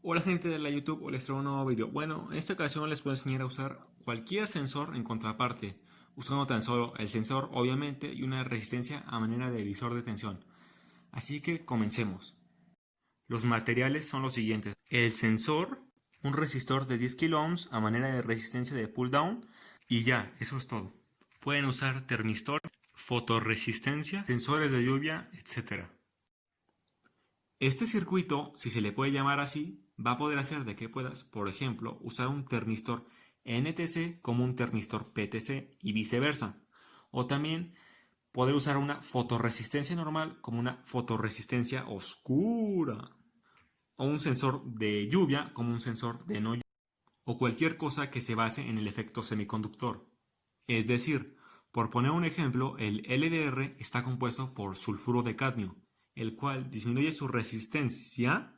Hola gente de la YouTube, les traigo un nuevo video. Bueno, en esta ocasión les puedo enseñar a usar cualquier sensor en contraparte, usando tan solo el sensor obviamente y una resistencia a manera de divisor de tensión. Así que comencemos. Los materiales son los siguientes: el sensor, un resistor de 10 kilo ohms a manera de resistencia de pull down y ya, eso es todo. Pueden usar termistor, fotorresistencia, sensores de lluvia, etc. Este circuito, si se le puede llamar así, va a poder hacer de que puedas, por ejemplo, usar un termistor NTC como un termistor PTC y viceversa. O también poder usar una fotorresistencia normal como una fotorresistencia oscura. O un sensor de lluvia como un sensor de no lluvia. O cualquier cosa que se base en el efecto semiconductor. Es decir, por poner un ejemplo, el LDR está compuesto por sulfuro de cadmio, el cual disminuye su resistencia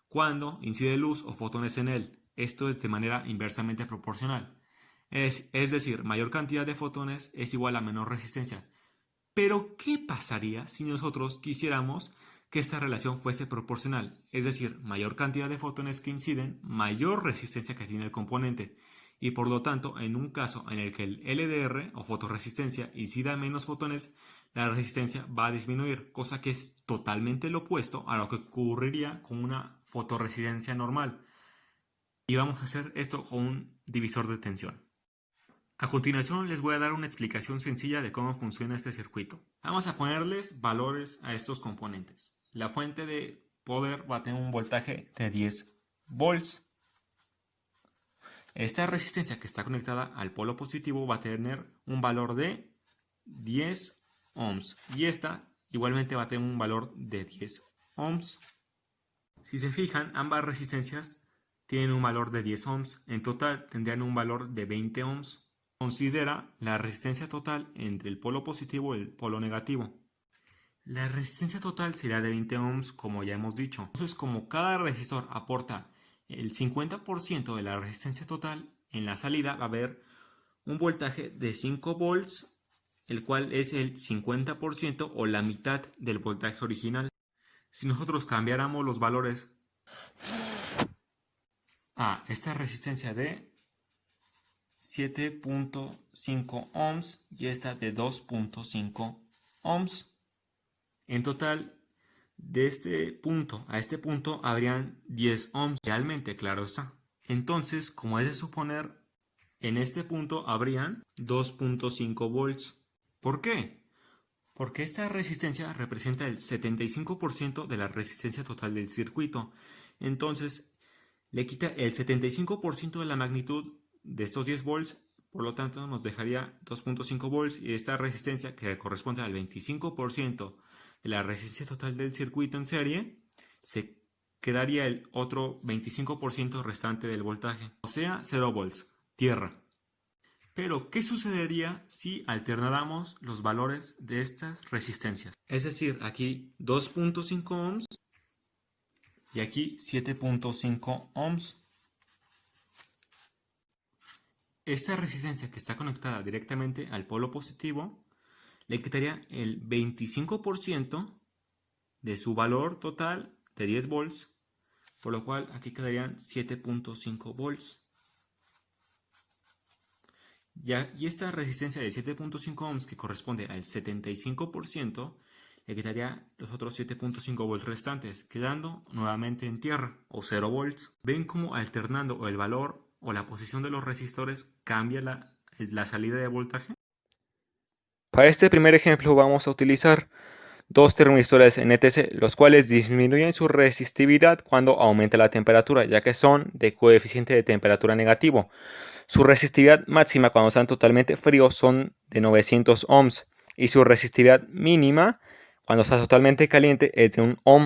cuando incide luz o fotones en él. Esto es de manera inversamente proporcional. Es decir, mayor cantidad de fotones es igual a menor resistencia. Pero, ¿qué pasaría si nosotros quisiéramos que esta relación fuese proporcional? Es decir, mayor cantidad de fotones que inciden, mayor resistencia que tiene el componente. Y por lo tanto, en un caso en el que el LDR o fotorresistencia incida menos fotones, la resistencia va a disminuir, cosa que es totalmente lo opuesto a lo que ocurriría con una fotorresistencia normal. Y vamos a hacer esto con un divisor de tensión. A continuación les voy a dar una explicación sencilla de cómo funciona este circuito. Vamos a ponerles valores a estos componentes. La fuente de poder va a tener un voltaje de 10 volts. Esta resistencia que está conectada al polo positivo va a tener un valor de 10 ohms y esta igualmente va a tener un valor de 10 ohms. Si se fijan, ambas resistencias tienen un valor de 10 ohms. En total tendrían un valor de 20 ohms. Considera la resistencia total entre el polo positivo y el polo negativo. La resistencia total sería de 20 ohms, como ya hemos dicho. Entonces, como cada resistor aporta el 50% de la resistencia total, en la salida va a haber un voltaje de 5 volts, el cual es el 50% o la mitad del voltaje original. Si nosotros cambiáramos los valores a esta resistencia de 7.5 ohms y esta de 2.5 ohms, en total de este punto a este punto habrían 10 ohms, realmente, claro está. Entonces, como es de suponer, en este punto habrían 2.5 volts. ¿Por qué? Porque esta resistencia representa el 75% de la resistencia total del circuito. Entonces, le quita el 75% de la magnitud de estos 10 volts, por lo tanto nos dejaría 2.5 volts y esta resistencia, que corresponde al 25% de la resistencia total del circuito en serie, se quedaría el otro 25% restante del voltaje, o sea 0 volts, tierra. Pero, ¿qué sucedería si alternáramos los valores de estas resistencias? Es decir, aquí 2.5 ohms y aquí 7.5 ohms. Esta resistencia que está conectada directamente al polo positivo le quitaría el 25% de su valor total de 10 volts, por lo cual aquí quedarían 7.5 volts. Y esta resistencia de 7.5 ohms, que corresponde al 75%, le quitaría los otros 7.5 volts restantes, quedando nuevamente en tierra, o 0 volts. ¿Ven cómo alternando el valor o la posición de los resistores cambia la salida de voltaje? Para este primer ejemplo vamos a utilizar dos termistores NTC, los cuales disminuyen su resistividad cuando aumenta la temperatura, ya que son de coeficiente de temperatura negativo. Su resistividad máxima cuando están totalmente fríos son de 900 ohms y su resistividad mínima cuando está totalmente caliente es de 1 ohm.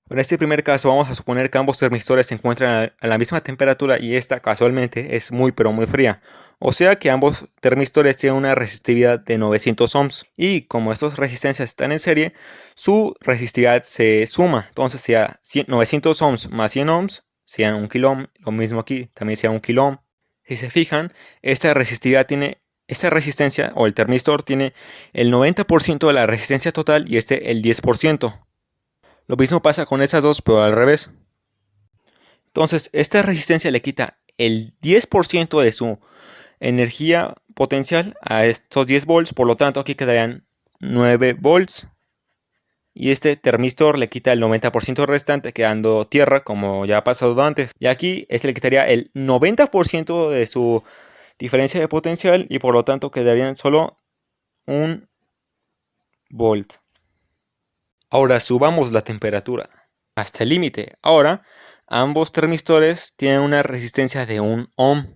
En este primer caso vamos a suponer que ambos termistores se encuentran a la misma temperatura y esta casualmente es muy pero muy fría. O sea que ambos termistores tienen una resistividad de 900 ohms. Y como estas resistencias están en serie, su resistividad se suma. Entonces sea 900 ohms más 100 ohms, sean 1 kilo ohm. Lo mismo aquí, también sea 1 kilo ohm. Si se fijan, esta resistencia o el termistor tiene el 90% de la resistencia total y este el 10%. Lo mismo pasa con estas dos, pero al revés. Entonces, esta resistencia le quita el 10% de su energía potencial a estos 10 volts, por lo tanto aquí quedarían 9 volts. Y este termistor le quita el 90% restante, quedando tierra, como ya ha pasado antes. Y aquí este le quitaría el 90% de su diferencia de potencial y por lo tanto quedarían solo 1 volt. Ahora subamos la temperatura hasta el límite. Ahora ambos termistores tienen una resistencia de 1 ohm.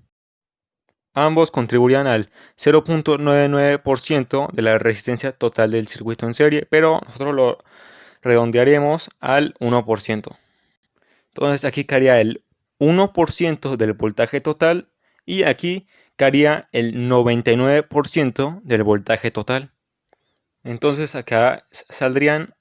Ambos contribuirían al 0.99% de la resistencia total del circuito en serie, pero nosotros lo redondearemos al 1%. Entonces aquí caería el 1% del voltaje total y aquí caería el 99% del voltaje total. Entonces acá saldrían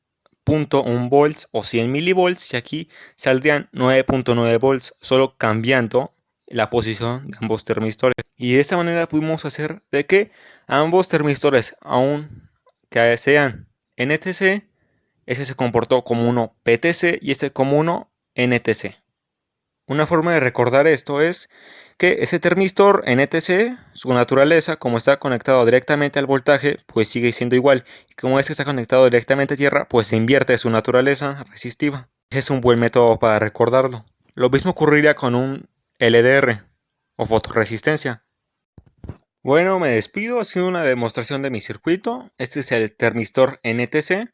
0.1 volts o 100 milivolts y aquí saldrían 9.9 volts, solo cambiando la posición de ambos termistores. Y de esta manera pudimos hacer de que ambos termistores, aun que sean NTC, ese se comportó como uno PTC y este como uno NTC. Una forma de recordar esto es que ese termistor NTC, su naturaleza, como está conectado directamente al voltaje, pues sigue siendo igual. Y como este está conectado directamente a tierra, pues se invierte su naturaleza resistiva. Es un buen método para recordarlo. Lo mismo ocurriría con un LDR o fotorresistencia. Bueno, me despido haciendo una demostración de mi circuito. Este es el termistor NTC,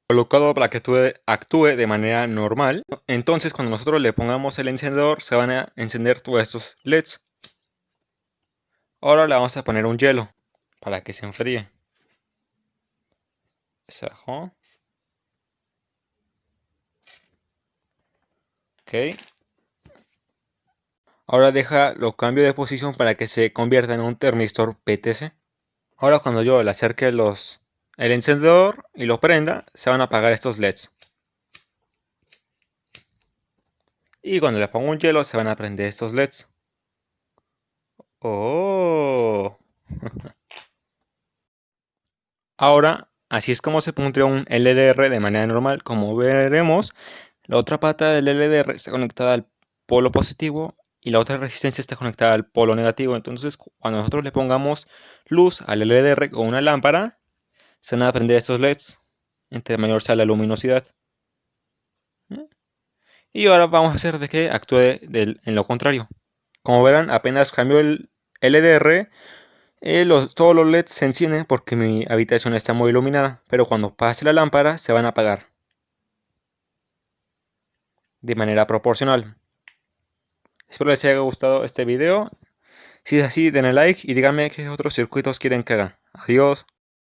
colocado para que actúe de manera normal. Entonces cuando nosotros le pongamos el encendedor se van a encender todos estos LEDs. Ahora le vamos a poner un hielo para que se enfríe. Se bajó. Ok. Ahora lo cambio de posición para que se convierta en un termistor PTC. Ahora cuando yo le acerque el encendedor y lo prenda, se van a apagar estos LEDs. Y cuando le pongo un hielo se van a prender estos LEDs. ¡Oh! Ahora, así es como se pondría un LDR de manera normal. Como veremos, la otra pata del LDR está conectada al polo positivo y la otra resistencia está conectada al polo negativo. Entonces, cuando nosotros le pongamos luz al LDR con una lámpara, se van a prender estos LEDs, entre mayor sea la luminosidad. Y ahora vamos a hacer de que actúe en lo contrario. Como verán, apenas cambio el LDR, todos los LEDs se encienden porque mi habitación está muy iluminada, pero cuando pase la lámpara se van a apagar de manera proporcional. Espero les haya gustado este video. Si es así, denle like y díganme qué otros circuitos quieren que haga. Adiós.